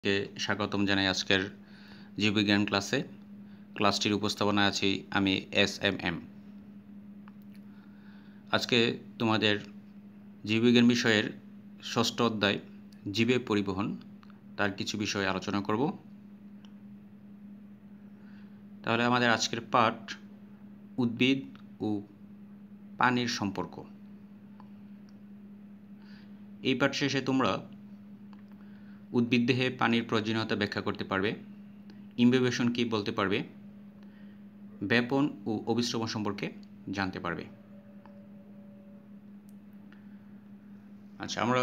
কে স্বাগতম জানাই আজকের জীববিজ্ঞান ক্লাসে। ক্লাসটির উপস্থাপনায় আছি আমি SMM। আজকে তোমাদের জীববিজ্ঞান বিষয়ের ষষ্ঠ অধ্যায় জীবে পরিবহন তার কিছু বিষয় আলোচনা করব। তাহলে আমাদের আজকের পাঠ উদ্ভিদ ও পানির সম্পর্ক। এই পাঠ শেষে তোমরা উদ্ভিদ দেহে পানির প্রয়োজনীয়তা ব্যাখ্যা করতে পারবে, ইনভিউভেশন কী বলতে পারবে, ব্যাপন ও অভিস্রবণ সম্পর্কে জানতে পারবে। আচ্ছা, আমরা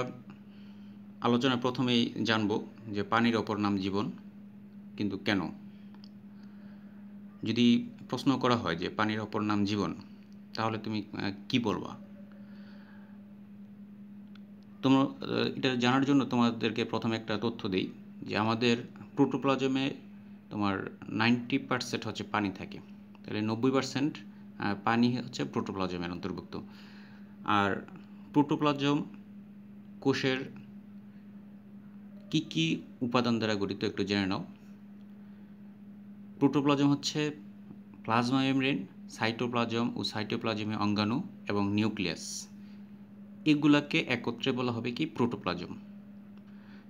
আলোচনা প্রথমেই জানব যে পানির অপর নাম জীবন, কিন্তু কেন? যদি প্রশ্ন করা হয় যে পানির অপর নাম জীবন, তাহলে তুমি কি বলবা? তোমরা এটা জানার জন্য তোমাদেরকে প্রথমে একটা তথ্য দিই যে আমাদের প্রোটোপ্লাজমে তোমার 90% হচ্ছে পানি থাকে, তাহলে 90% পানি হচ্ছে প্রোটোপ্লাজমের অন্তর্ভুক্ত। আর প্রোটোপ্লাজম কোষের কি উপাদান দ্বারা গঠিত একটু জেনে নাও। প্রোটোপ্লাজম হচ্ছে প্লাজমা মেমব্রেন, সাইটোপ্লাজম ও সাইটোপ্লাজমীয় অঙ্গাণু এবং নিউক্লিয়াস, এগুলাকে একত্রে বলা হবে কি প্রোটোপ্লাজম।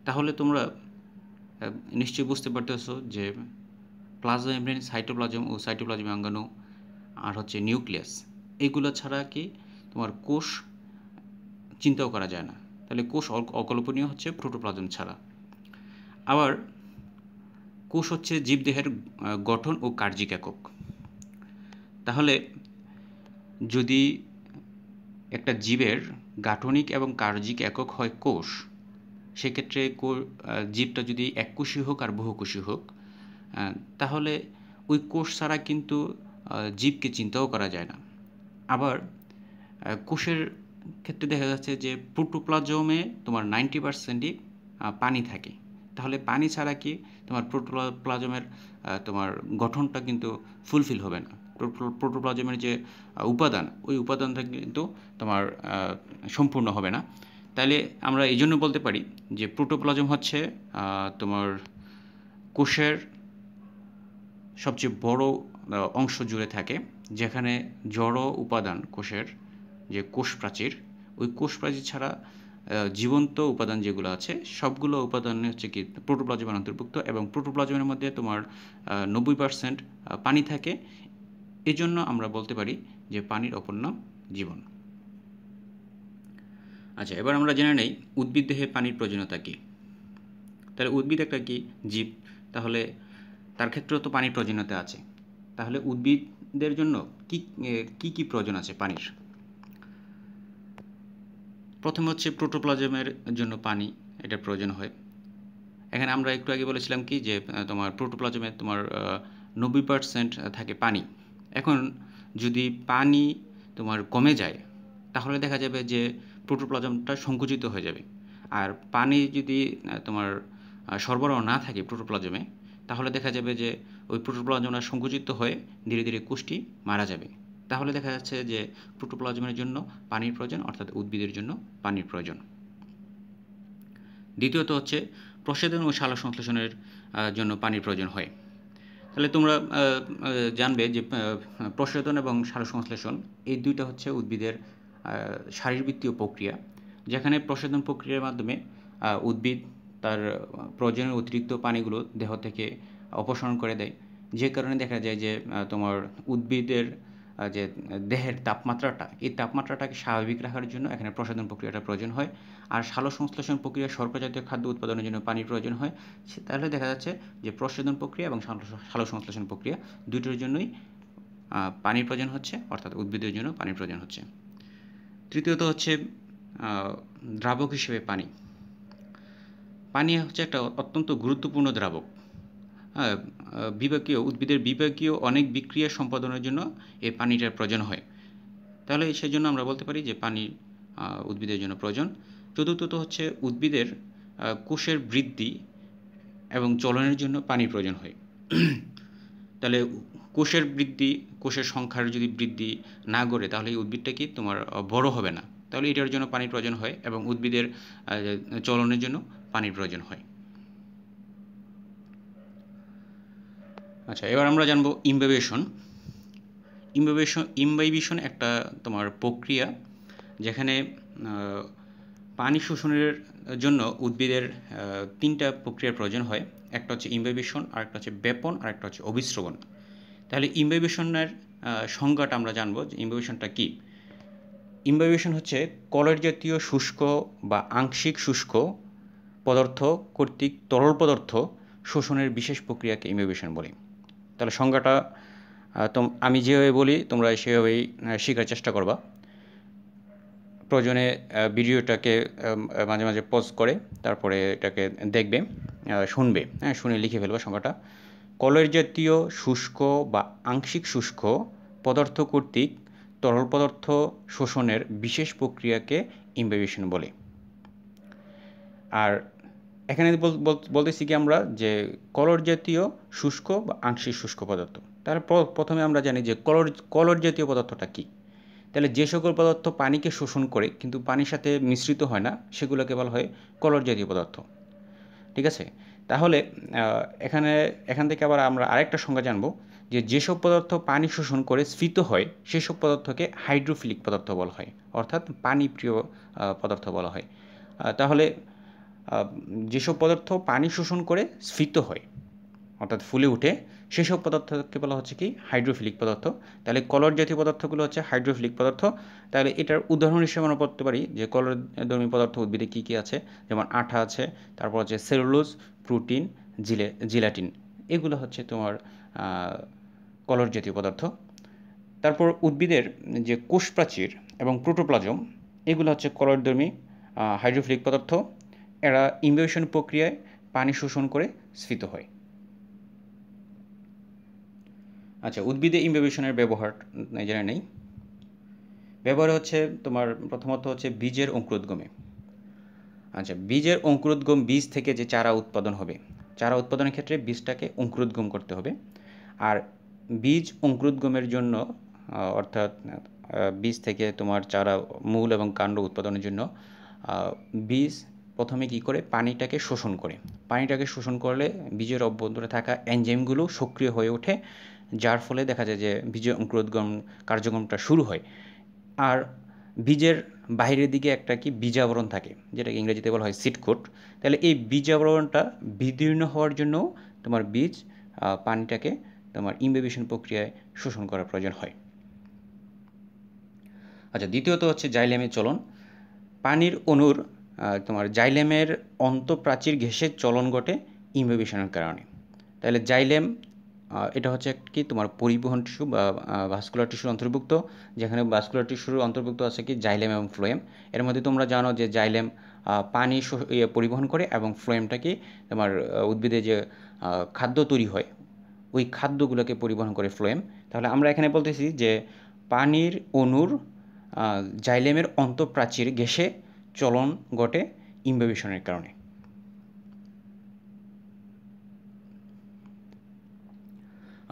তাহলে তোমরা নিশ্চয়ই বুঝতে পারতেছো যে প্লাজমা মেমব্রেন, সাইটোপ্লাজম ও সাইটোপ্লাজমীয় অঙ্গাণু আর হচ্ছে নিউক্লিয়াস, এগুলো ছাড়া কি তোমার কোষ চিন্তাও করা যায় না। তাহলে কোষ অকল্পনীয় হচ্ছে প্রোটোপ্লাজম ছাড়া। আবার কোষ হচ্ছে জীবদেহের গঠন ও কার্যিক একক। তাহলে যদি একটা জীবের গাঠনিক এবং কার্যিক একক হয় কোষ, সেক্ষেত্রে জীবটা যদি এককোষী হোক আর বহুকোষী হোক, তাহলে ওই কোষ ছাড়া কিন্তু জীবকে চিন্তাও করা যায় না। আবার কোষের ক্ষেত্রে দেখা যাচ্ছে যে প্রোটোপ্লাজমে তোমার 90%ই পানি থাকে। তাহলে পানি ছাড়া কি তোমার প্রোটোপ্লাজমের তোমার গঠনটা কিন্তু ফুলফিল হবে না। প্রোটোপ্লাজমের যে উপাদান, ওই উপাদানটা কিন্তু তোমার সম্পূর্ণ হবে না। তাইলে আমরা এই জন্য বলতে পারি যে প্রোটোপ্লাজম হচ্ছে তোমার কোষের সবচেয়ে বড় অংশ জুড়ে থাকে, যেখানে জড় উপাদান কোষের যে কোষ প্রাচীর, ওই কোষ প্রাচীর ছাড়া জীবন্ত উপাদান যেগুলো আছে সবগুলো উপাদান হচ্ছে কি প্রোটোপ্লাজমের অন্তর্ভুক্ত, এবং প্রোটোপ্লাজমের মধ্যে তোমার 90% পানি থাকে। এজন্য আমরা বলতে পারি যে পানির অপর নাম জীবন। আচ্ছা, এবার আমরা জেনে নেই উদ্ভিদ দেহে পানির প্রয়োজনীয়তা কী। তাহলে উদ্ভিদ একটা কি জীব, তাহলে তার ক্ষেত্রেও তো পানির প্রয়োজনীয়তা আছে। তাহলে উদ্ভিদদের জন্য কি প্রয়োজন আছে পানির? প্রথম হচ্ছে প্রোটোপ্লাজমের জন্য পানি, এটা প্রয়োজন হয়। এখানে আমরা একটু আগে বলেছিলাম কি যে তোমার প্রোটোপ্লাজমে তোমার 90% থাকে পানি। এখন যদি পানি তোমার কমে যায়, তাহলে দেখা যাবে যে প্রোটোপ্লাজমটা সংকুচিত হয়ে যাবে। আর পানি যদি তোমার সরবরাহ না থাকে প্রোটোপ্লাজমে, তাহলে দেখা যাবে যে ওই প্রোটোপ্লাজমটা সংকুচিত হয়ে ধীরে ধীরে কোষটি মারা যাবে। তাহলে দেখা যাচ্ছে যে প্রোটোপ্লাজমের জন্য পানির প্রয়োজন, অর্থাৎ উদ্ভিদের জন্য পানির প্রয়োজন। দ্বিতীয়ত হচ্ছে প্রস্বেদন ও সালোকসংশ্লেষণের জন্য পানির প্রয়োজন হয়। তাহলে তোমরা জানবে যে প্রস্বেদন এবং সালোকসংশ্লেষণ এই দুইটা হচ্ছে উদ্ভিদের শারীরবৃত্তীয় প্রক্রিয়া, যেখানে প্রস্বেদন প্রক্রিয়ার মাধ্যমে উদ্ভিদ তার প্রয়োজনীয় অতিরিক্ত পানিগুলো দেহ থেকে অপসারণ করে দেয়, যে কারণে দেখা যায় যে তোমার উদ্ভিদের যে দেহের তাপমাত্রাটা, এই তাপমাত্রাটাকে স্বাভাবিক রাখার জন্য এখানে প্রস্বেদন প্রক্রিয়াটা প্রয়োজন হয়। আর সালোকসংশ্লেষণ প্রক্রিয়া শর্করা জাতীয় খাদ্য উৎপাদনের জন্য পানির প্রয়োজন হয়। তাহলে দেখা যাচ্ছে যে প্রস্বেদন প্রক্রিয়া এবং সালোকসংশ্লেষণ প্রক্রিয়া দুটোর জন্যই পানির প্রয়োজন হচ্ছে, অর্থাৎ উদ্ভিদের জন্য পানির প্রয়োজন হচ্ছে। তৃতীয়ত হচ্ছে দ্রাবক হিসেবে পানি। পানি হচ্ছে একটা অত্যন্ত গুরুত্বপূর্ণ দ্রাবক। উদ্ভিদের বিপাকীয় অনেক বিক্রিয়া সম্পাদনের জন্য এই পানিটার প্রয়োজন হয়। তাহলে সেই জন্য আমরা বলতে পারি যে পানি উদ্ভিদের জন্য প্রয়োজন। চতুর্থত হচ্ছে উদ্ভিদের কোষের বৃদ্ধি এবং চলনের জন্য পানির প্রয়োজন হয়। তাহলে কোষের বৃদ্ধি, কোষের সংখ্যার যদি বৃদ্ধি না ঘটে, তাহলে এই উদ্ভিদটা কি তোমার বড় হবে না। তাহলে এটার জন্য পানির প্রয়োজন হয়, এবং উদ্ভিদের চলনের জন্য পানির প্রয়োজন হয়। আচ্ছা, এবার আমরা জানবো ইমবাইবেশন। ইমবাইবেশন একটা তোমার প্রক্রিয়া যেখানে পানি শোষণের জন্য উদ্ভিদের তিনটা প্রক্রিয়ার প্রয়োজন হয়। একটা হচ্ছে ইমবাইবেশন, আরেকটা হচ্ছে বেপন, আরেকটা হচ্ছে অভিস্রবণ। তাহলে ইমবাইবেশনের সংজ্ঞাটা আমরা জানবো যে ইমবাইবেশনটা কী। ইমবাইবেশন হচ্ছে কলয়েড জাতীয় শুষ্ক বা আংশিক শুষ্ক পদার্থ কর্তৃক তরল পদার্থ শোষণের বিশেষ প্রক্রিয়াকে ইমবাইবেশন বলে। তাহলে সংজ্ঞাটা আমি যেভাবে বলি তোমরা সেভাবেই শেখার চেষ্টা করবা। প্রয়োজনে ভিডিওটাকে মাঝে মাঝে পজ করে তারপরে এটাকে দেখবে, শুনবে, হ্যাঁ, শুনে লিখে ফেলবে সংজ্ঞাটা। কলয়েড জাতীয় শুষ্ক বা আংশিক শুষ্ক পদার্থ কর্তৃক তরল পদার্থ শোষণের বিশেষ প্রক্রিয়াকে ইমবাইবেশন বলে। আর এখানে বলতেছি কি আমরা যে কলয়েড জাতীয় শুষ্ক বা আংশিক শুষ্ক পদার্থ। তাহলে প্রথমে আমরা জানি যে কলয়েড জাতীয় পদার্থটা কী। তাহলে যে সকল পদার্থ পানিকে শোষণ করে কিন্তু পানির সাথে মিশ্রিত হয় না সেগুলোকে বলা হয় কলয়েড জাতীয় পদার্থ। ঠিক আছে? তাহলে এখান থেকে আবার আমরা আরেকটা সংজ্ঞা জানবো যে যেসব পদার্থ পানি শোষণ করে স্ফীত হয় সেসব পদার্থকে হাইড্রোফিলিক পদার্থ বলা হয়, অর্থাৎ পানিপ্রিয় পদার্থ বলা হয়। তাহলে যেসব পদার্থ পানি শোষণ করে স্ফীত হয় অর্থাৎ ফুলে উঠে সেসব পদার্থকে বলা হচ্ছে কি হাইড্রোফিলিক পদার্থ। তাহলে কলয়েড জাতীয় পদার্থগুলো হচ্ছে হাইড্রোফিলিক পদার্থ। তাহলে এটার উদাহরণ হিসেবে আমরা বলতে পারি যে কলয়েডধর্মী পদার্থ উদ্ভিদে কী কী আছে, যেমন আঠা আছে, তারপর হচ্ছে সেলুলোজ, প্রোটিন, জিলাটিন, এগুলো হচ্ছে তোমার কলয়েড জাতীয় পদার্থ। তারপর উদ্ভিদের যে কোষ প্রাচীর এবং প্রোটোপ্লাজম এগুলো হচ্ছে কলয়েডধর্মী হাইড্রোফিলিক পদার্থ। এরা ইমবাইবেশন প্রক্রিয়ায় পানি শোষণ করে স্ফীত হয়। আচ্ছা, উদ্ভিদে ইমবাইবেশনের ব্যবহার জেনে নেই। ব্যবহার হচ্ছে তোমার প্রথমত হচ্ছে বীজের অঙ্কুরোদ্গমে। আচ্ছা, বীজের অঙ্কুরোদ্গম, বীজ থেকে যে চারা উৎপাদন হবে, চারা উৎপাদনের ক্ষেত্রে বীজটাকে অঙ্কুরোদ্গম করতে হবে। আর বীজ অঙ্কুরোদ্গমের জন্য অর্থাৎ বীজ থেকে তোমার চারা, মূল এবং কাণ্ড উৎপাদনের জন্য বীজ প্রথমে কী করে পানিটাকে শোষণ করে। পানিটাকে শোষণ করলে বীজের অভ্যন্তরে থাকা এনজাইমগুলো সক্রিয় হয়ে ওঠে, যার ফলে দেখা যায় যে বীজের অঙ্কুরোদ্গম কার্যক্রমটা শুরু হয়। আর বীজের বাইরের দিকে একটা কি বীজাবরণ থাকে, যেটাকে ইংরেজিতে বলা হয় সিড কোট। তাহলে এই বীজাবরণটা বিদীর্ণ হওয়ার জন্য তোমার বীজ পানিটাকে তোমার ইমবাইবেশন প্রক্রিয়ায় শোষণ করার প্রয়োজন হয়। আচ্ছা, দ্বিতীয়ত হচ্ছে জাইলেমের চলন। পানির অণুর তোমার জাইলেমের অন্তঃপ্রাচীর ঘেঁষে চলন ঘটে ইমবাইবেশনের কারণে। তাহলে জাইলেম এটা হচ্ছে কি তোমার পরিবহন টিস্যু বা ভাস্কুলার টিস্যুর অন্তর্ভুক্ত, যেখানে ভাস্কুলার টিস্যুর অন্তর্ভুক্ত আছে কি জাইলেম এবং ফ্লোয়েম। এর মধ্যে তোমরা জানো যে জাইলেম পানি পরিবহন করে এবং ফ্লোয়েমটা কি তোমার উদ্ভিদে যে খাদ্য তৈরি হয় ওই খাদ্যগুলোকে পরিবহন করে ফ্লোয়েম। তাহলে আমরা এখানে বলতেছি যে পানির অণুর জাইলেমের অন্তঃপ্রাচীর ঘেঁষে চলন ঘটে ইমবাইবেশনের কারণে।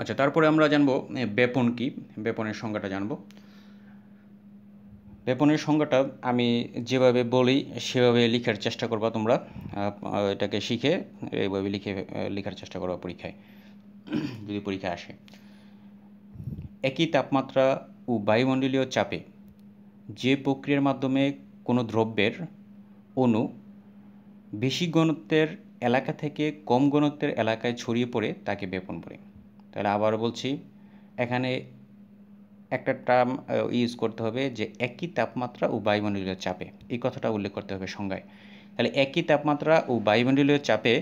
আচ্ছা, তারপরে আমরা জানবো বেপন কি, বেপনের সংজ্ঞাটা জানবো। বেপনের সংজ্ঞাটা আমি যেভাবে বলি সেভাবে লেখার চেষ্টা করবা তোমরা, এটাকে শিখে এইভাবে লেখার চেষ্টা করবা পরীক্ষায়, যদি পরীক্ষায় আসে। একই তাপমাত্রা ও বায়ুমণ্ডলীয় চাপে যে প্রক্রিয়ার মাধ্যমে কোনো দ্রব্যের অণু বেশি ঘনত্বের এলাকা থেকে কম ঘনত্বের এলাকায় ছড়িয়ে পড়ে তাকে বেপন বলে। তাহলে আবারও বলছি, এখানে একটা টার্ম ইউজ করতে হবে যে একই তাপমাত্রা ও বায়ুমণ্ডলীয় চাপে, এই কথাটা উল্লেখ করতে হবে সংজ্ঞায়। তাহলে একই তাপমাত্রা ও বায়ুমণ্ডলীয় চাপে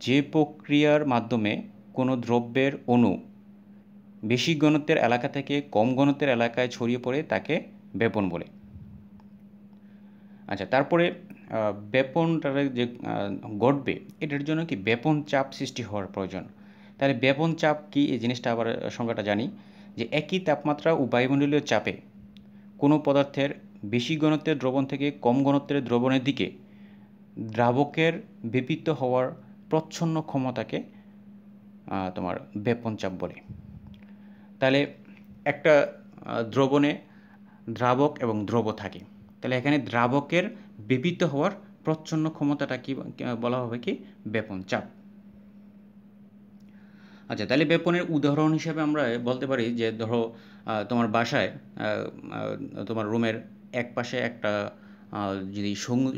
যে প্রক্রিয়ার মাধ্যমে কোনো দ্রব্যের অণু বেশি ঘনত্বের এলাকা থেকে কম ঘনত্বের এলাকায় ছড়িয়ে পড়ে তাকে বেপন বলে। আচ্ছা, তারপরে বেপনটা যে ঘটবে এটার জন্য কি বেপন চাপ সৃষ্টি হওয়ার প্রয়োজন। তাহলে বেপন চাপ কি এই জিনিসটা আবার সংজ্ঞাটা জানি যে একই তাপমাত্রা ও বায়ুমণ্ডলীয় চাপে কোনো পদার্থের বেশি ঘনত্বের দ্রবণ থেকে কম ঘনত্বের দ্রবণের দিকে দ্রাবকের ব্যাপিত হওয়ার প্রচ্ছন্ন ক্ষমতাকে তোমার বেপন চাপ বলে। তাহলে একটা দ্রবণে দ্রাবক এবং দ্রব থাকে, তাহলে এখানে দ্রাবকের ব্যাপিত হওয়ার প্রচ্ছন্ন ক্ষমতাটা কি বলা হবে কি বেপন চাপ। আচ্ছা, তাহলে বেপনের উদাহরণ হিসেবে আমরা বলতে পারি যে ধরো তোমার বাসায় তোমার রুমের এক পাশে একটা যদি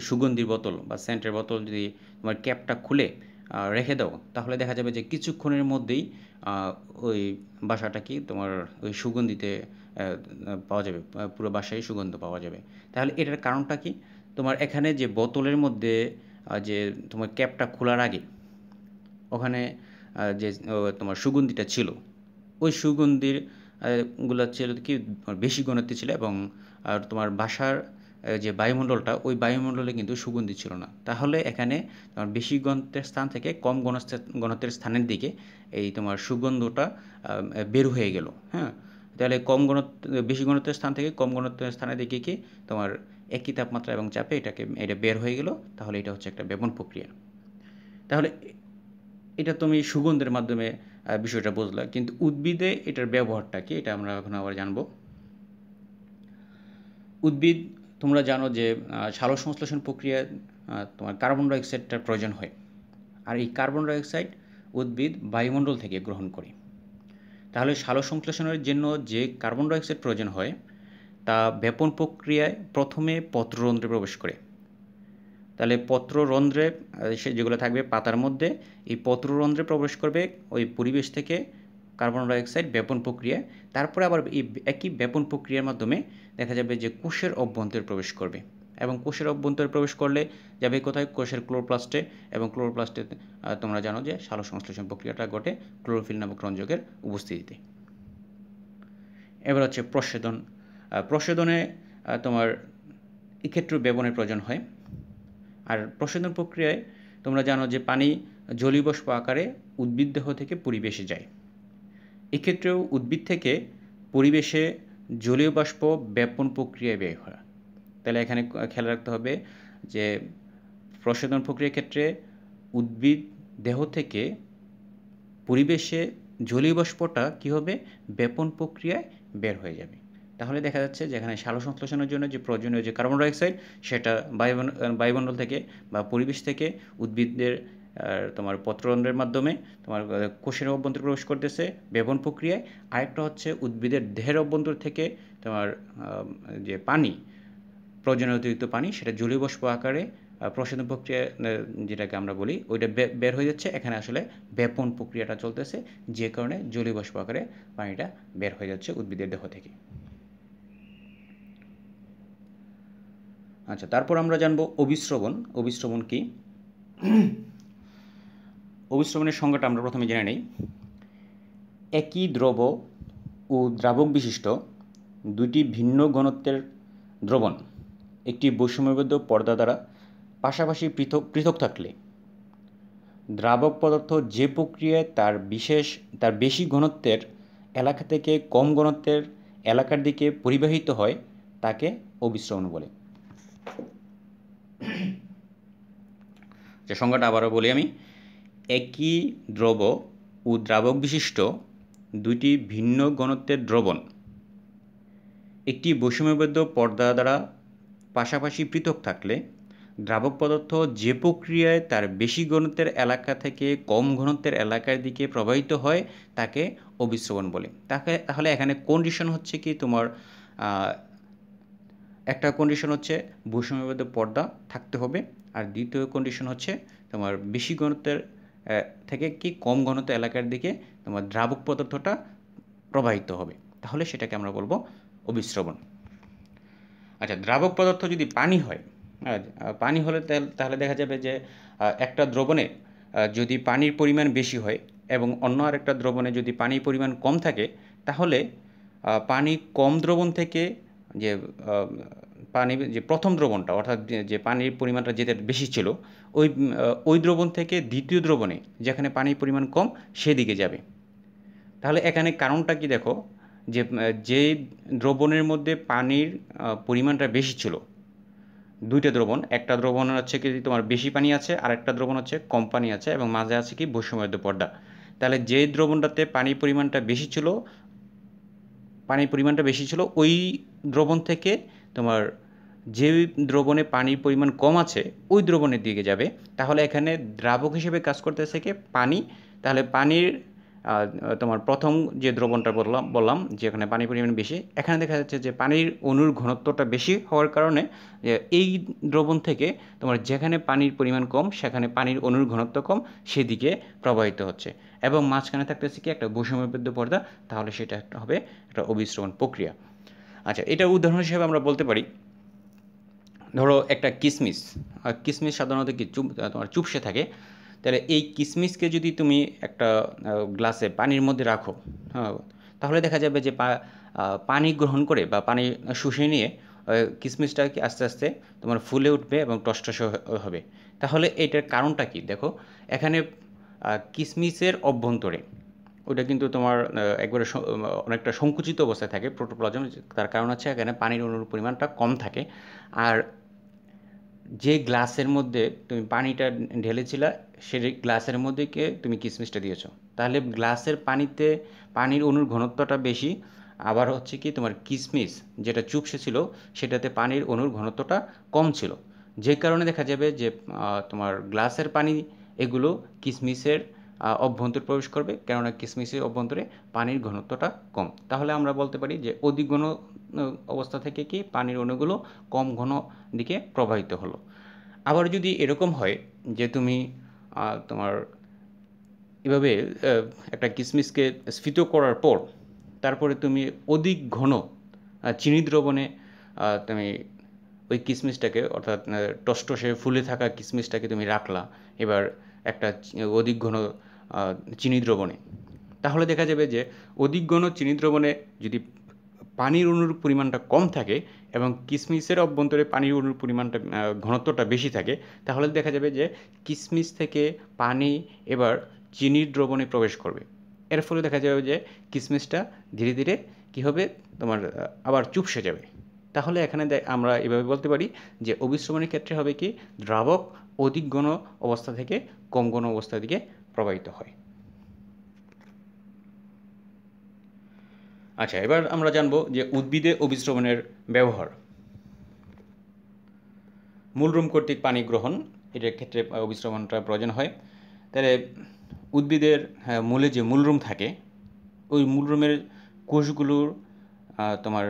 সুগন্ধির বোতল বা সেন্টের বোতল যদি তোমার ক্যাপটা খুলে রেখে দাও, তাহলে দেখা যাবে যে কিছুক্ষণের মধ্যেই ওই বাসাটা কি তোমার ওই সুগন্ধিতে পাওয়া যাবে, পুরো বাসায় সুগন্ধ পাওয়া যাবে। তাহলে এটার কারণটা কি? তোমার এখানে যে বোতলের মধ্যে যে তোমার ক্যাপটা খোলার আগে ওখানে যে তোমার সুগন্ধিটা ছিল, ওই সুগন্ধির গুলা ছিল কি বেশি ঘনত্বে ছিল, এবং তোমার বাসার যে বায়ুমণ্ডলটা, ওই বায়ুমণ্ডলে কিন্তু সুগন্ধি ছিল না। তাহলে এখানে তোমার বেশি ঘনত্বের স্থান থেকে কম ঘনত্বের স্থানের দিকে এই তোমার সুগন্ধটা বের হয়ে গেল। হ্যাঁ, তাহলে বেশি ঘনত্বের স্থান থেকে কম ঘনত্বের স্থানের দিকে কি তোমার একই তাপমাত্রা এবং চাপে এটা বের হয়ে গেল। তাহলে এটা হচ্ছে একটা বেপন প্রক্রিয়া। তাহলে এটা তুমি সুগন্ধের মাধ্যমে বিষয়টা বুঝলা, কিন্তু উদ্ভিদে এটার ব্যবহারটা কি, এটা আমরা এখন আবার জানব। উদ্ভিদ, তোমরা জানো যে সালোকসংশ্লেষণ প্রক্রিয়ায় তোমার কার্বন ডাইঅক্সাইডটার প্রয়োজন হয়, আর এই কার্বন ডাইঅক্সাইড উদ্ভিদ বায়ুমণ্ডল থেকে গ্রহণ করে। তাহলে সালোকসংশ্লেষণের জন্য যে কার্বন ডাইঅক্সাইড প্রয়োজন হয় তা বেপন প্রক্রিয়ায় প্রথমে পত্ররন্ধ্রে প্রবেশ করে। তাহলে পত্ররন্ধ্রে যেগুলো থাকবে পাতার মধ্যে, এই পত্ররন্ধ্রে প্রবেশ করবে ওই পরিবেশ থেকে কার্বন ডাইঅক্সাইড বেপন প্রক্রিয়ায়। তারপরে আবার এই একই বেপন প্রক্রিয়ার মাধ্যমে দেখা যাবে যে কোষের অভ্যন্তরে প্রবেশ করবে, এবং কোষের অভ্যন্তরে প্রবেশ করলে যাবে কোথায়? কোষের ক্লোরোপ্লাস্টে, এবং ক্লোরোপ্লাস্টে তোমরা জানো যে সালোকসংশ্লেষণ প্রক্রিয়াটা ঘটে ক্লোরোফিল নামক রঞ্জকের উপস্থিতিতে। এবার হচ্ছে প্রস্বেদন। প্রস্বেদনে তোমার এক্ষেত্রে বেপনের প্রয়োজন হয়। আর প্রস্বেদন প্রক্রিয়ায় তোমরা জানো যে পানি জলীয় বাষ্প আকারে উদ্ভিদ দেহ থেকে পরিবেশে যায়। এক্ষেত্রেও উদ্ভিদ থেকে পরিবেশে জলীয় বাষ্প বেপন প্রক্রিয়ায় ব্যয় হয়। তাহলে এখানে খেয়াল রাখতে হবে যে প্রস্বেদন প্রক্রিয়ার ক্ষেত্রে উদ্ভিদ দেহ থেকে পরিবেশে জলীয় বাষ্পটা কী হবে? বেপন প্রক্রিয়ায় বের হয়ে যাবে। তাহলে দেখা যাচ্ছে যে এখানে সালোকসংশ্লেষণের জন্য যে প্রয়োজনীয় যে কার্বন ডাইঅক্সাইড, সেটা বায়ুমণ্ডল থেকে বা পরিবেশ থেকে উদ্ভিদের তোমার পত্ররন্ধ্রের মাধ্যমে তোমার কোষের অভ্যন্তরে প্রবেশ করতেছে বেপন প্রক্রিয়ায়। আরেকটা হচ্ছে উদ্ভিদের দেহের অভ্যন্তর থেকে তোমার যে পানি, প্রয়োজনীয় অতিরিক্ত পানি, সেটা জলীয় বাষ্প আকারে প্রস্বেদন প্রক্রিয়া যেটাকে আমরা বলি, ওইটা বের হয়ে যাচ্ছে। এখানে আসলে বেপন প্রক্রিয়াটা চলতেছে, যে কারণে জলীয় বাষ্প আকারে পানিটা বের হয়ে যাচ্ছে উদ্ভিদের দেহ থেকে। আচ্ছা, তারপর আমরা জানবো অভিস্রবণ। অভিস্রবণ কি? অভিস্রবণের সংজ্ঞাটা আমরা প্রথমে জেনে নেই। একই দ্রব ও দ্রাবক বিশিষ্ট দুটি ভিন্ন ঘনত্বের দ্রবণ একটি বৈষম্যবদ্ধ পর্দা দ্বারা পাশাপাশি পৃথক থাকলে দ্রাবক পদার্থ যে প্রক্রিয়ায় তার বেশি ঘনত্বের এলাকা থেকে কম ঘনত্বের এলাকার দিকে পরিবাহিত হয় তাকে অভিস্রবণ বলে। যে সংজ্ঞাটা আবারও বলি আমি। একই দ্রব ও দ্রাবক বিশিষ্ট দুটি ভিন্ন ঘনত্বের দ্রবণ একটি বৈষম্যবদ্ধ পর্দা দ্বারা পাশাপাশি পৃথক থাকলে দ্রাবক পদার্থ যে প্রক্রিয়ায় তার বেশি ঘনত্বের এলাকা থেকে কম ঘনত্বের এলাকার দিকে প্রবাহিত হয় তাকে অভিস্রবণ বলে। তাহলে এখানে কন্ডিশন হচ্ছে কি তোমার একটা কন্ডিশন হচ্ছে বৈষম্যবদ্ধ পর্দা থাকতে হবে, আর দ্বিতীয় কন্ডিশন হচ্ছে তোমার বেশি ঘনত্বের থেকে কি কম ঘনত্ব এলাকার দিকে তোমার দ্রাবক পদার্থটা প্রবাহিত হবে, তাহলে সেটাকে আমরা বলবো অভিস্রবণ। আচ্ছা, দ্রাবক পদার্থ যদি পানি হয়, পানি হলে তাহলে দেখা যাবে যে একটা দ্রবণে যদি পানির পরিমাণ বেশি হয় এবং অন্য আরেকটা দ্রবণে যদি পানির পরিমাণ কম থাকে, তাহলে পানি কম দ্রবণ থেকে যে পানি যে প্রথম দ্রবণটা, অর্থাৎ যে পানির পরিমাণটা যেটা বেশি ছিল, ওই দ্রবণ থেকে দ্বিতীয় দ্রবণে যেখানে পানির পরিমাণ কম সেদিকে যাবে। তাহলে এখানে কারণটা কি দেখো, যে দ্রবণের মধ্যে পানির পরিমাণটা বেশি ছিল, দুইটা দ্রবণ, একটা দ্রবণ হচ্ছে কি তোমার বেশি পানি আছে, আর একটা দ্রবণ হচ্ছে কম পানি আছে, এবং মাঝে আছে কি বৈষম্যবদ্ধ পর্দা। তাহলে যে দ্রবণটাতে পানির পরিমাণটা বেশি ছিল ওই দ্রবণ থেকে তোমার যে দ্রবণে পানির পরিমাণ কম আছে ওই দ্রবণের দিকে যাবে। তাহলে এখানে দ্রাবক হিসেবে কাজ করতেছে কি পানি। তাহলে পানির তোমার প্রথম যে দ্রবণটা বললাম যে এখানে পানির পরিমাণ বেশি, এখানে দেখা যাচ্ছে যে পানির অণুর ঘনত্বটা বেশি হওয়ার কারণে এই দ্রবণ থেকে তোমার যেখানে পানির পরিমাণ কম সেখানে পানির অণুর ঘনত্ব কম, সেদিকে প্রবাহিত হচ্ছে এবং মাঝখানে থাকতেছে কি একটা বৈষম্যবদ্ধ পর্দা, তাহলে সেটা একটা হবে একটা অবিশ্রবণ প্রক্রিয়া। আচ্ছা, এটা উদাহরণ হিসেবে আমরা বলতে পারি, ধরো একটা কিসমিস, কিসমিস সাধারণত কি তোমার চুপসে থাকে, তাহলে এই কিসমিসকে যদি তুমি একটা গ্লাসে পানির মধ্যে রাখো, হ্যাঁ, তাহলে দেখা যাবে যে পানি গ্রহণ করে বা পানি শুষে নিয়ে কিসমিসটা কি আস্তে আস্তে তোমার ফুলে উঠবে এবং টসটসে হবে। তাহলে এটার কারণটা কি দেখো, এখানে কিসমিসের অভ্যন্তরে ওটা কিন্তু তোমার একবারে অনেকটা সংকুচিত অবস্থায় থাকে প্রোটোপ্লাজম, তার কারণ হচ্ছে এখানে পানির অণুর পরিমাণটা কম থাকে। আর যে গ্লাসের মধ্যে তুমি পানিটা ঢেলেছিলা সেই গ্লাসের মধ্যে কে তুমি কিসমিসটা দিয়েছো, তাহলে গ্লাসের পানিতে পানির অণুর ঘনত্বটা বেশি, আবার হচ্ছে কি তোমার কিসমিস যেটা চুপসে ছিল সেটাতে পানির অণুর ঘনত্বটা কম ছিল, যে কারণে দেখা যাবে যে তোমার গ্লাসের পানি এগুলো কিসমিসের অভ্যন্তরে প্রবেশ করবে, কেননা কিসমিসের অভ্যন্তরে পানির ঘনত্বটা কম। তাহলে আমরা বলতে পারি যে অধিক ঘন অবস্থা থেকে কি পানির অণুগুলো কম ঘন দিকে প্রবাহিত হলো। আবার যদি এরকম হয় যে তুমি তোমার এভাবে একটা কিসমিসকে স্ফীত করার পর তারপরে তুমি অধিক ঘন চিনি দ্রবণে তুমি ওই কিসমিসটাকে, অর্থাৎ টসটসে ফুলে থাকা কিসমিসটাকে তুমি রাখলা এবার একটা অধিক ঘন চিনি দ্রবণে, তাহলে দেখা যাবে যে অধিক ঘন চিনি দ্রবণে যদি পানির অণুর পরিমাণটা কম থাকে এবং কিসমিসের অভ্যন্তরে পানির অণুর পরিমাণটা ঘনত্বটা বেশি থাকে, তাহলে দেখা যাবে যে কিসমিস থেকে পানি এবার চিনির দ্রবণে প্রবেশ করবে। এর ফলে দেখা যাবে যে কিসমিসটা ধীরে ধীরে কী হবে তোমার আবার চুপসে যাবে। তাহলে এখানে আমরা এভাবে বলতে পারি যে অবিশ্রবণের ক্ষেত্রে হবে কি দ্রাবক অধিক ঘন অবস্থা থেকে কম ঘন অবস্থার দিকে প্রবাহিত হয়। আচ্ছা, এবার আমরা জানবো যে উদ্ভিদে অবিশ্রবণের ব্যবহার। মূলরুম কর্তৃক পানি গ্রহণ, এটার ক্ষেত্রে অবিশ্রবণটা প্রয়োজন হয়। তাহলে উদ্ভিদের মূলে যে মূলরুম থাকে ওই মূলরুমের কোষগুলোর তোমার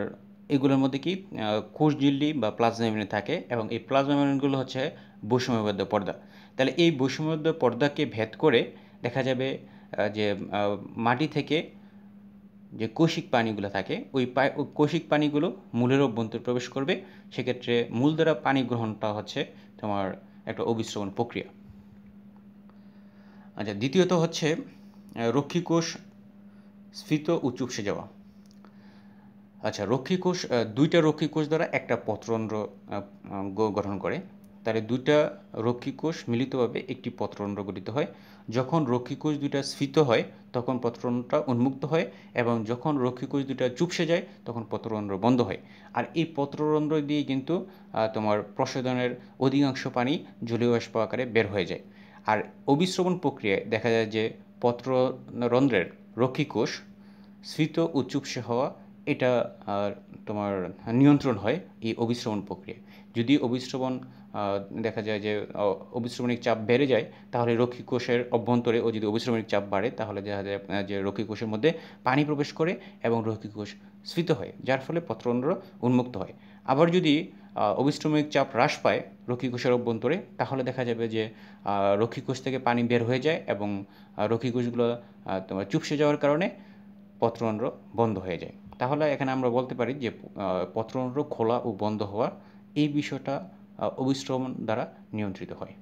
এগুলোর মধ্যে কি কোষঝিল্লি বা প্লাজমা মেমব্রেন থাকে এবং এই প্লাজমা মেমব্রেনগুলো হচ্ছে বৈষম্যবদ্ধ পর্দা। তাহলে এই বৈষম্যবদ্ধ পর্দাকে ভেদ করে দেখা যাবে যে মাটি থেকে যে কৌশিক পানিগুলো থাকে ওই কৌশিক পানিগুলো মূলের অভ্যন্তরে প্রবেশ করবে, সেক্ষেত্রে মূল দ্বারা পানি গ্রহণটা হচ্ছে তোমার একটা অবিশ্রবণ প্রক্রিয়া। আচ্ছা, দ্বিতীয়ত হচ্ছে রক্ষীকোষ স্ফীত ও চুপসে যাওয়া। আচ্ছা, রক্ষীকোষ দুইটা রক্ষীকোষ দ্বারা একটা পত্ররন্ধ্র গঠন করে, তাহলে দুইটা রক্ষীকোষ মিলিতভাবে একটি পত্ররন্ধ্র গঠিত হয়। যখন রক্ষীকোষ দুইটা স্ফীত হয় তখন পত্ররন্ধ্রটা উন্মুক্ত হয় এবং যখন রক্ষীকোষ দুইটা চুপসে যায় তখন পত্ররন্ধ্র বন্ধ হয়। আর এই পত্ররন্ধ্র দিয়ে কিন্তু তোমার প্রস্বেদনের অধিকাংশ পানি জলীয় বাষ্প আকারে বের হয়ে যায়। আর অবিশ্রবণ প্রক্রিয়ায় দেখা যায় যে পত্ররন্ধ্রের রক্ষীকোষ স্ফীত ও চুপসে হওয়া এটা তোমার নিয়ন্ত্রণ হয় এই অবিশ্রবণ প্রক্রিয়া। যদি অবিশ্রবণ দেখা যায় যে অবিশ্রবণিক চাপ বেড়ে যায় তাহলে রক্ষীকোষের অভ্যন্তরে, ও যদি অবিশ্রবণিক চাপ বাড়ে তাহলে দেখা যায় যে রক্ষীকোষের মধ্যে পানি প্রবেশ করে এবং রক্ষীকোষ স্ফীত হয়, যার ফলে পত্ররন্ধ্র উন্মুক্ত হয়। আবার যদি অবিশ্রবণিক চাপ হ্রাস পায় রক্ষীকোষের অভ্যন্তরে, তাহলে দেখা যাবে যে রক্ষীকোষ থেকে পানি বের হয়ে যায় এবং রক্ষীকোষগুলো তোমার চুপসে যাওয়ার কারণে পত্ররন্ধ্র বন্ধ হয়ে যায়। তাহলে এখানে আমরা বলতে পারি যে পত্ররন্ধ্র খোলা ও বন্ধ হওয়া এই বিষয়টা অবিশ্রবণ দ্বারা নিয়ন্ত্রিত হয়।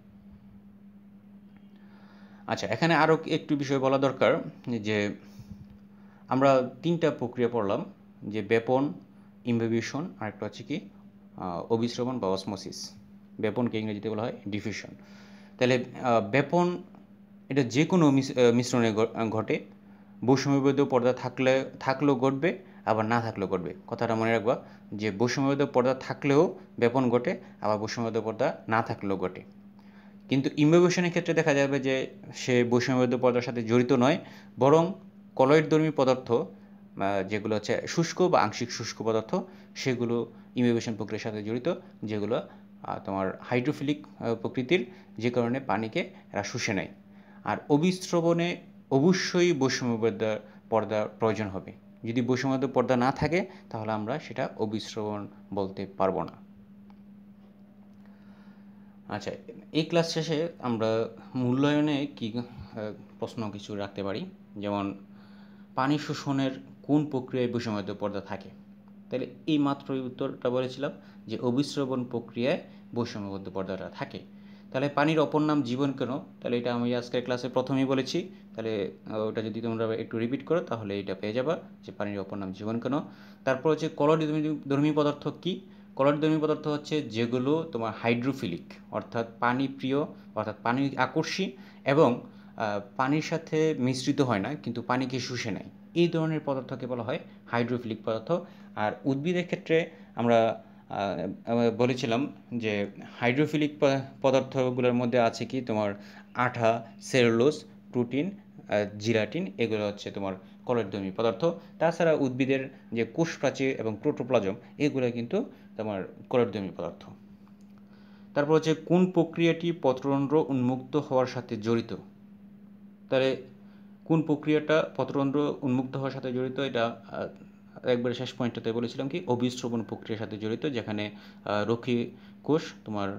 আচ্ছা, এখানে আরও একটু বিষয় বলা দরকার যে আমরা তিনটা প্রক্রিয়া পড়লাম, যে ব্যাপন, ইমবিবিশন, আর একটা হচ্ছে কি অবিশ্রবণ বা অসমোসিস। ব্যাপনকে ইংরেজিতে বলা হয় ডিফিউশন। তাহলে ব্যাপন এটা যে কোনো মিশ্রণে ঘটে, বৈষম্যবদ্ধ পর্দা থাকলেও ঘটবে, আবার না থাকলেও ঘটবে। কথাটা মনে রাখবা যে বৈষম্যবদ্ধ পর্দা থাকলেও ব্যাপন ঘটে, আবার বৈষম্যবদ্ধ পর্দা না থাকলেও ঘটে। কিন্তু ইমবিবিশনের ক্ষেত্রে দেখা যাবে যে সে বৈষম্যবদ্ধ পর্দার সাথে জড়িত নয়, বরং কলয়েডধর্মী পদার্থ যেগুলো হচ্ছে শুষ্ক বা আংশিক শুষ্ক পদার্থ সেগুলো ইমবিবিশন প্রক্রিয়ার সাথে জড়িত, যেগুলো তোমার হাইড্রোফিলিক প্রকৃতির, যে কারণে পানিকে এরা শুষে নেয়। আর অবশ্যই বৈষম্যবদ্ধ পর্দার প্রয়োজন হবে। যদি বৈষম্যবদ্ধ পর্দা না থাকে তাহলে আমরা সেটা অভিস্রবণ বলতে পারবো না। আচ্ছা, এই ক্লাস শেষে আমরা মূল্যায়নে কি প্রশ্ন কিছু রাখতে পারি, যেমন পানি শোষণের কোন প্রক্রিয়ায় বৈষম্যবদ্ধ পর্দা থাকে। তাহলে এই মাত্রই উত্তরটা বলেছিলাম যে অভিস্রবণ প্রক্রিয়ায় বৈষম্যবদ্ধ পর্দাটা থাকে। তাহলে পানির অপর নাম জীবন কেন, তাহলে এটা আমি আজকের ক্লাসে প্রথমেই বলেছি। তাহলে ওটা যদি তোমরা একটু রিপিট করো তাহলে এটা পেয়ে যাবা যে পানির অপর নাম জীবন কেন। তারপর হচ্ছে কলোরিধর্মী পদার্থ কী। কলোরিধর্মী পদার্থ হচ্ছে যেগুলো তোমার হাইড্রোফিলিক, অর্থাৎ পানি প্রিয়, অর্থাৎ পানি আকর্ষী এবং পানির সাথে মিশ্রিত হয় না কিন্তু পানিকে শুষে নেয়, এই ধরনের পদার্থকে বলা হয় হাইড্রোফিলিক পদার্থ। আর উদ্ভিদের ক্ষেত্রে আমরা বলেছিলাম যে হাইড্রোফিলিক পদার্থগুলোর মধ্যে আছে কি তোমার আঠা, সেলুলোজ, প্রোটিন, জিলাটিন, এগুলো হচ্ছে তোমার কলোরিধর্মী পদার্থ। তাছাড়া উদ্ভিদের যে কোষ প্রাচীর এবং প্রোটোপ্লাজম এগুলো কিন্তু তোমার কলোরিধর্মী পদার্থ। তারপর হচ্ছে কোন প্রক্রিয়াটি পত্ররন্ধ্র উন্মুক্ত হওয়ার সাথে জড়িত। তাহলে কোন প্রক্রিয়াটা পত্ররন্ধ্র উন্মুক্ত হওয়ার সাথে জড়িত, এটা একবারে শেষ পয়েন্টটাতে বলেছিলাম কি অভিস্রবণ প্রক্রিয়ার সাথে জড়িত, যেখানে রক্ষী কোষ তোমার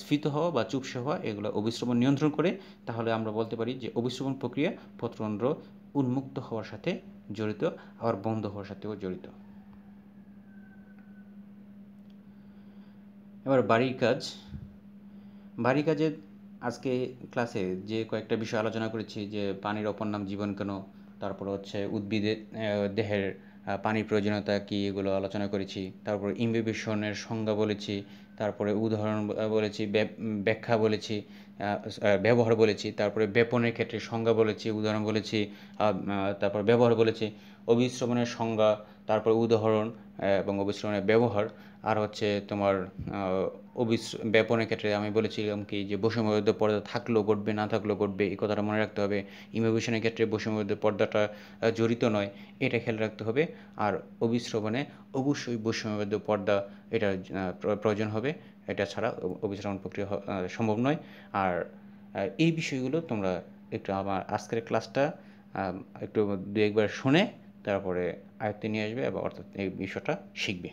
স্ফীত হওয়া বা চুপসে হওয়া এগুলো অভিস্রবণ নিয়ন্ত্রণ করে। তাহলে আমরা বলতে পারি যে অভিস্রবণ প্রক্রিয়া পত্ররন্ধ্র উন্মুক্ত হওয়ার সাথে জড়িত, আবার বন্ধ হওয়ার সাথেও জড়িত। এবার বাড়ির কাজ। বাড়ির কাজে আজকে ক্লাসে যে কয়েকটা বিষয় আলোচনা করেছি, যে পানির অপর নাম জীবন কেন, তারপর হচ্ছে উদ্ভিদের দেহের পানির প্রয়োজনীয়তা কী, এগুলো আলোচনা করেছি। তারপর ইনহিবিশনের সংজ্ঞা বলেছি, তারপরে উদাহরণ বলেছি, ব্যাখ্যা বলেছি, ব্যবহার বলেছি, তারপরে ব্যাপনের ক্ষেত্রে সংজ্ঞা বলেছি, উদাহরণ বলেছি, তারপর ব্যবহার বলেছি, অভিস্রবণের সংজ্ঞা, তারপর উদাহরণ এবং অভিস্রবণের ব্যবহার। আর হচ্ছে তোমার ব্যাপনের ক্ষেত্রে আমি বলেছিলাম কি যে বৈষম্যবদ্ধ পর্দা থাকলেও ঘটবে, না থাকলেও ঘটবে, এই কথাটা মনে রাখতে হবে। ইনহিবিশনের ক্ষেত্রে বৈষম্যবদ্ধ পর্দাটা জড়িত নয়, এটা খেয়াল রাখতে হবে। আর অভিস্রবণে অবশ্যই বৈষম্যবদ্ধ পর্দা এটা প্রয়োজন হবে, এটা ছাড়া অভিস্রবণ প্রক্রিয়া সম্ভব নয়। আর এই বিষয়গুলো তোমরা একটু আমার আজকের ক্লাসটা একটু দু একবার শুনে তারপরে আয়ত্তে নিয়ে আসবে এবং অর্থাৎ এই বিষয়টা শিখবে।